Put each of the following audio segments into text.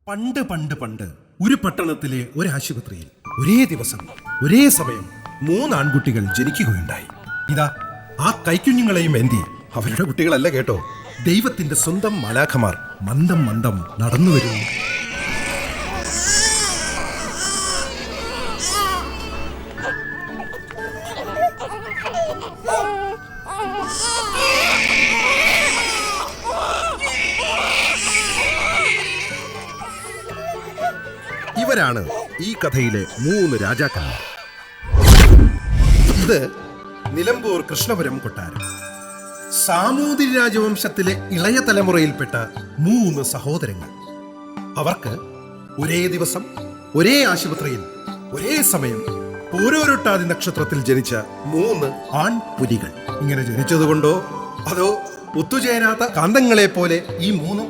പണ്ട് പണ്ട് പണ്ട് ഒരു പട്ടണത്തിലെ ഒരു ആശുപത്രിയിൽ ഒരേ ദിവസം ഒരേ സമയം 3 ആൺകുട്ടികൾ ജനിക്കുകയുണ്ടായി. ഇതാ ആ കൈക്കുഞ്ഞുങ്ങളെയും എന്തി അവരുടെ കുട്ടികളല്ല കേട്ടോ, ദൈവത്തിന്റെ സ്വന്തം മാലാഖമാർ മന്ദം മന്ദം നടന്നു വരുന്നു. ഇവരാണ് ഈ കഥയിലെ 3 രാജാക്കന്മാർ. ഇത് നിലമ്പൂർ കൃഷ്ണപുരം കൊട്ടാരം. സാമൂതിരി രാജവംശത്തിലെ ഇളയ തലമുറയിൽപ്പെട്ട 3 സഹോദരങ്ങൾ. അവർക്ക് ഒരേ ദിവസം ഒരേ ആശുപത്രിയിൽ ഒരേ സമയം പൂരോരുട്ടാതി നക്ഷത്രത്തിൽ ജനിച്ച 3 ആൺപുലികൾ. ഇങ്ങനെ ജനിച്ചതുകൊണ്ടോ അതോ ഒത്തുചേരാത്ത കാന്തങ്ങളെ പോലെ ഈ 3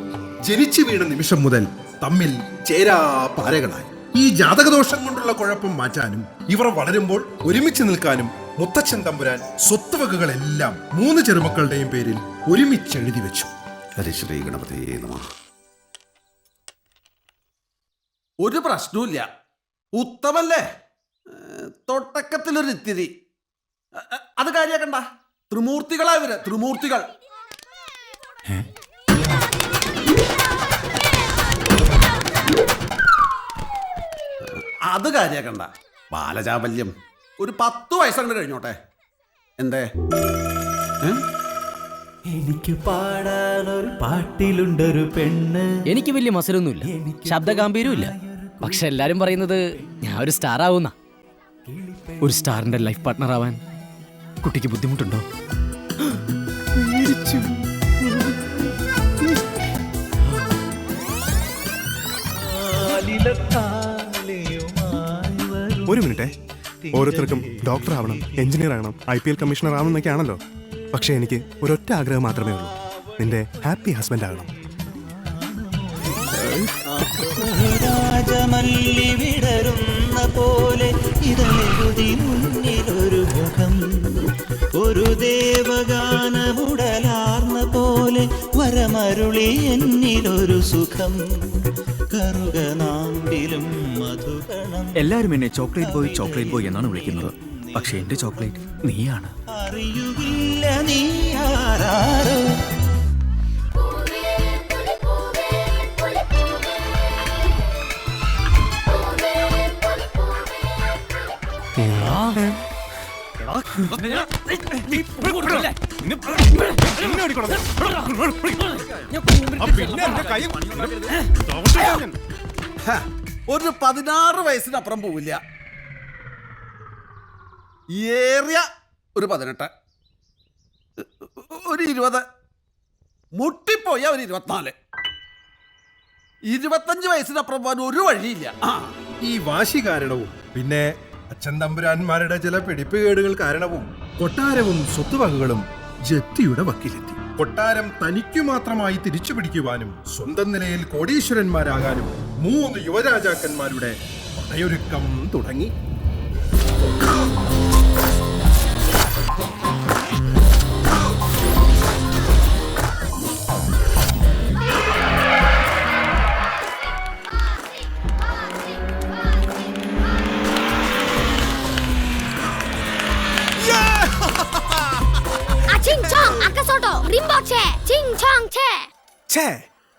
ജനിച്ചു വീണ നിമിഷം മുതൽ തമ്മിൽ ചേരാ പാരകളായി. ഈ ജാതകദോഷം കൊണ്ടുള്ള കുഴപ്പം മാറ്റാനും ഇവർ വളരുമ്പോൾ ഒരുമിച്ച് നിൽക്കാനും മുത്തച്ഛൻ തമ്പുരാൻ സ്വത്തുവകകളെല്ലാം 3 ചെറുമക്കളുടെയും പേരിൽ ഒരുമിച്ച് എഴുതി വെച്ചു. ഹരിശ്രീ ഗണപതിയേ നമഃ. ഒരു പ്രശ്നവുമില്ല, ഉത്തമല്ലേ? തൊട്ടക്കത്തിലൊരു ഇത്തിരി അത് കാര്യാക്കണ്ട. ത്രിമൂർത്തികളാ ഇവര്, ത്രിമൂർത്തികൾ. അത് കാര്യാക്കണ്ട. ബാലചാബല്യം ഒരു 10 വയസ്സങ്ങോട്ട് കഴിഞ്ഞോട്ടെ. എന്തേ? എനിക്ക് പാടാനൊരു പാട്ടിലുണ്ടൊരു പെണ്ണ്. എനിക്ക് വലിയ മസലൊന്നുമില്ല, ശബ്ദഗാംഭീര്യമില്ല. പക്ഷെ എല്ലാരും പറയുന്നത് ഞാൻ ഒരു സ്റ്റാർ ആവുന്ന. ഒരു സ്റ്റാറിന്റെ ലൈഫ് പാർട്ട്ണർ ആവാൻ കുട്ടിക്ക് ബുദ്ധിമുട്ടുണ്ടോ? ഒരു മിനിറ്റേ, ഓരോരുത്തർക്കും ഡോക്ടർ ആവണം, എഞ്ചിനീയർ ആകണം, IPL കമ്മീഷണർ ആവണം എന്നൊക്കെ ആണല്ലോ. പക്ഷെ എനിക്ക് ഒരൊറ്റ ആഗ്രഹം മാത്രമേ ഉള്ളൂ, നിന്റെ ഹാപ്പി ഹസ്ബൻഡ് ആകണം. രാജമല്ലി വിടരുന്ന പോലെ ഇതലെഴുതി മുന്നിലൊരു മുഖം, ഒരു ദേവഗാനമുടലാർന്ന പോലെ വരമരുളി എന്നിലൊരു സുഖം, കറുകനാമ്പിലും മധുകണം. എല്ലാരും എന്നെ ചോക്ലേറ്റ് ബോയ് എന്നാണ് വിളിക്കുന്നത്. പക്ഷെ എന്റെ ചോക്ലേറ്റ് നീയാണ്. അറിയുകില്ല നീ ആരാരോ. ഒരു 16 വയസ്സിനപ്പുറം പോവില്ല. ഏറിയ ഒരു 18, ഒരു 20, മുട്ടിപ്പോയ ഒരു 24, 25 വയസ്സിനപ്പുറം പോകാൻ ഒരു വഴിയില്ല. ഈ വാശി കാരണവും പിന്നെ അച്ഛൻ തമ്പുരാന്മാരുടെ ചില പിടിപ്പുകേടുകൾ കാരണവും കൊട്ടാരവും സ്വത്തുവകകളും ജപ്തിയുടെ വക്കിലെത്തി. കൊട്ടാരം തനിക്കു മാത്രമായി തിരിച്ചു പിടിക്കുവാനും സ്വന്തം നിലയിൽ കോടീശ്വരന്മാരാകാനും 3 യുവരാജാക്കന്മാരുടെ പടയൊരുക്കം തുടങ്ങി.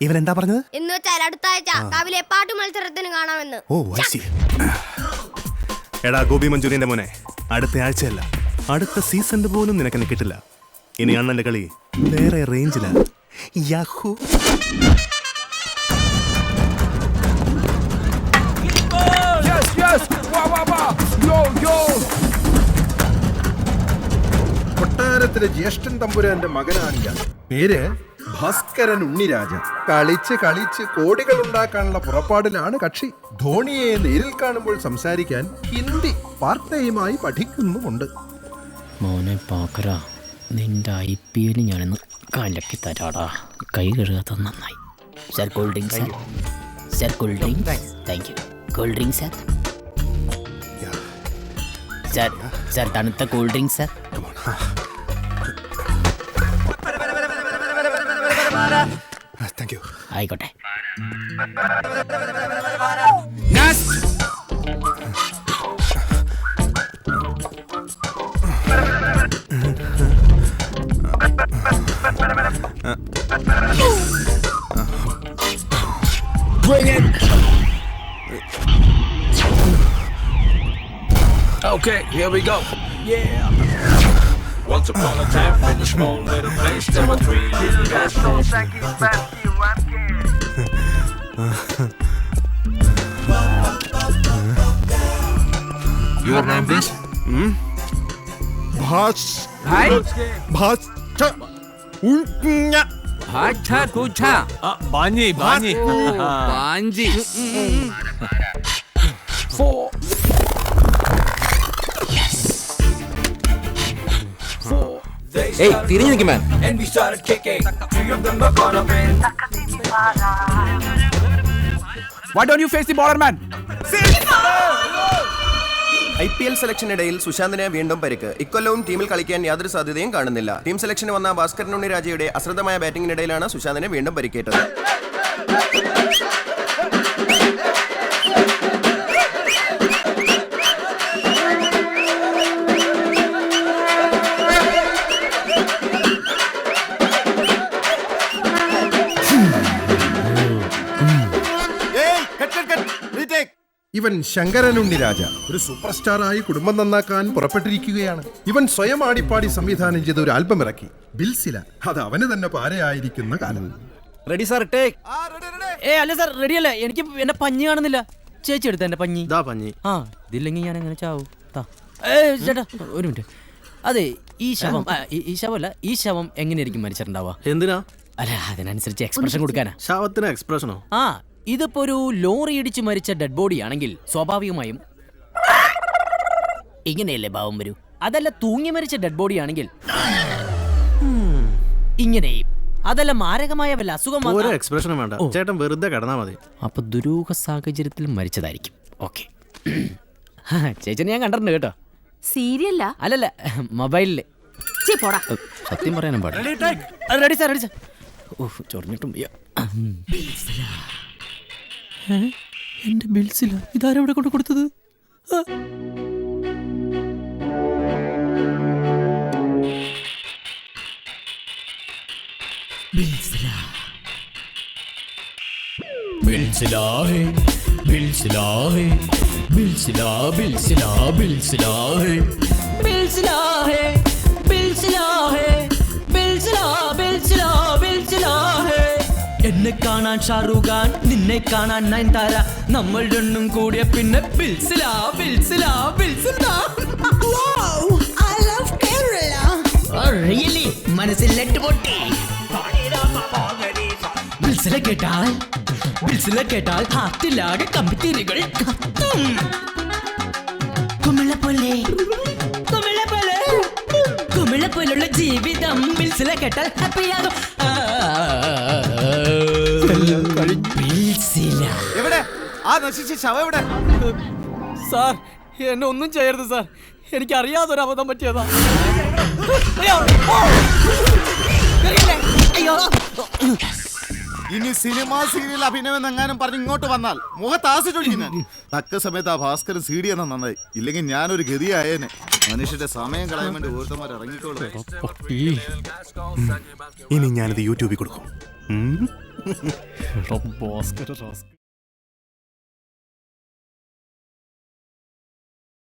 ഇവരെന്താ പറഞ്ഞത്? എന്ന് വെച്ചാൽ അടുത്ത ആഴ്ച രാവിലെ പാട്ട് മത്സരത്തിന് കാണാമെന്ന്. ഓ I see. എടാ ഗോപി മഞ്ചൂരിയന്റെ മോനെ, അടുത്ത ആഴ്ചയല്ല, അടുത്ത സീസണിൽ പോലും നിനക്കെന്നെ കിട്ടില്ല. ഇനി അണ്ണന്റെ കളി വേറെ റേഞ്ചിലാണ്. യാഹൂ. കൊട്ടാരത്തിലെ ജ്യേഷ്ഠൻ തമ്പുരാന്റെ മകനാണ് ഇയാൾ. പേര് ഭാസ്കരൻ ഉണ്ണിരാജ. കളിച്ച് കളിച്ച് കോടികൾ ഉണ്ടാക്കാനുള്ള പുറപ്പാടിലാണ് കക്ഷി. ധോണിയെ നേരിൽ കാണുമ്പോൾ സംസാരിക്കാൻ ഹിന്ദി പാർട്ട് ടൈമായി പഠിക്കുന്നുമുണ്ട്. മോനെ പാക്കര, നിന്റെ IPL ഞാനിന്ന് കലക്കി തരാടാ. കൈ കഴുകാത്ത നന്നായി. Sir cool drink sir. Sir cool drink. Thank you. Cool drink sir. Sir sir തണുത്ത cool drink sir. Thank you. ആയിക്കോട്ടെ. Okay, here we go. Yeah. Once upon a time in a small little place there were three little guys. Your name, please? Bhash. Hi. Bhash. Hacha kucha. Bani. Banji. Four. Hey, തിരിഞ്ഞു നിൽക്കും man. And we started kicking. Three of them were caught up in. Why don't you face the baller, man? IPL സെലക്ഷനിടയിൽ സുശാന്തിന് വീണ്ടും പരിക്ക്. ഇക്കൊല്ലവും ടീമിൽ കളിക്കാൻ യാതൊരു സാധ്യതയും കാണുന്നില്ല. Team സെലക്ഷന് വന്ന ഭാസ്കരൻ ഉണ്ണി രാജയുടെ അശ്രദ്ധമായ ബാറ്റിംഗിനിടയിലാണ് സുശാന്തിന് വീണ്ടും പരിക്കേറ്റത്. ഇവൻ ശങ്കരനുണ്ണി രാജ ഒരു സൂപ്പർ സ്റ്റാറായി കുടുംബം നന്നാക്കാൻ പുറപ്പെട്ടിരിക്കുകയാണ്. ഇവൻ സ്വയം ആടിപ്പാടി സംവിധാനം ചെയ്ത ഒരു ആൽബം ഇറക്കി, ബിൽസില. അത് അവന് തന്നെ പാരയായിരിക്കുന്ന കാലം. Ready sir, take. അല്ല സാർ, റെഡി അല്ലേ? എനിക്ക് എന്റെ പഞ്ഞി കാണുന്നില്ല. ചേച്ചി എടുത്ത എന്റെ പഞ്ഞി. പഞ്ഞി. ആ, ഇതില്ലെങ്കിൽ ഞാൻ എങ്ങനെ ചാവും? ചേട്ടാ ഒരു മിനിറ്റ്. അതെ, ഈ ശവം എങ്ങനെയായിരിക്കും മരിച്ചിട്ടുണ്ടാവുക? എന്തിനാ? അല്ല, അതിനനുസരിച്ച് എക്സ്പ്രഷൻ കൊടുക്കാനാ. ശവത്തിന് എക്സ്പ്രഷനോ? ആ, ഇതിപ്പോ ഒരു ലോറി ഇടിച്ച് മരിച്ച ഡെഡ് ബോഡി ആണെങ്കിൽ സ്വാഭാവികമായും ഇങ്ങനെയല്ലേ ഭാവം വരൂ. അതല്ല, തൂങ്ങി മരിച്ച ഡെഡ് ബോഡി ആണെങ്കിൽ ഇങ്ങനെയും. അതല്ല, മാരകമായ വല്ല അസുഖം ഒരു എക്സ്പ്രഷനും വേണ്ട, ചേട്ടൻ വെറുതെ കിടന്നാ മതി. അപ്പൊ ദുരൂഹ സാഹചര്യത്തിൽ മരിച്ചതായിരിക്കും. ഓക്കെ, ചേച്ചനെ ഞാൻ കണ്ടിട്ടുണ്ട് കേട്ടോ. സീരിയല്ല? അല്ലല്ല, മൊബൈലില്. സത്യം പറയാനും പാടില്ല. Ready sir, ready sir. ചൊറിഞ്ഞിട്ടും എന്റെ ബിൽസില്ല. ഇതാരെവിടെ കൊണ്ട് കൊടുത്തത്? എന്നെ കാണാൻ ഷാറൂഖ് ഖാൻ, നിന്നെ കാണാൻ നയൻതാര, നമ്മൾ രണ്ടും കൂടിയ പിന്നെ ബിൽസിലാ. മനസ്സിൽ പൊട്ടി. ബിൽസില കേട്ടാൽ ഹാർട്ടിലാകെ കമ്പിത്തിരികൾ കത്തും. കുമിള പോലുള്ള ജീവിതം ബിൽസില കേട്ടാൽ ഹാപ്പിയാകും. എവിടെ ആ നശിച്ച ശവം എവിടെ? സാർ, എന്നെ ഒന്നും ചെയ്യരുത് സാർ. എനിക്ക് അറിയാതൊരു അബദ്ധം പറ്റിയതാ. ഇനി സിനിമ സീരിയൽ അഭിനയം എങ്ങാനും പറഞ്ഞ് ഇങ്ങോട്ട് വന്നാൽ മുഖത്താസിട്ടൊഴിക്കുന്ന തക്ക സമയത്ത് ആ ഭാസ്കരൻ സീഡി എന്ന നന്നായി. ഇല്ലെങ്കിൽ ഞാനൊരു ഗതിയായേനെ. മനുഷ്യന്റെ സമയം കളയാൻ വേണ്ടി ഓരോരുത്തന്മാർ ഇറങ്ങിക്കോളൂ. ഇനി ഞാനിത് യൂട്യൂബിൽ കൊടുക്കും.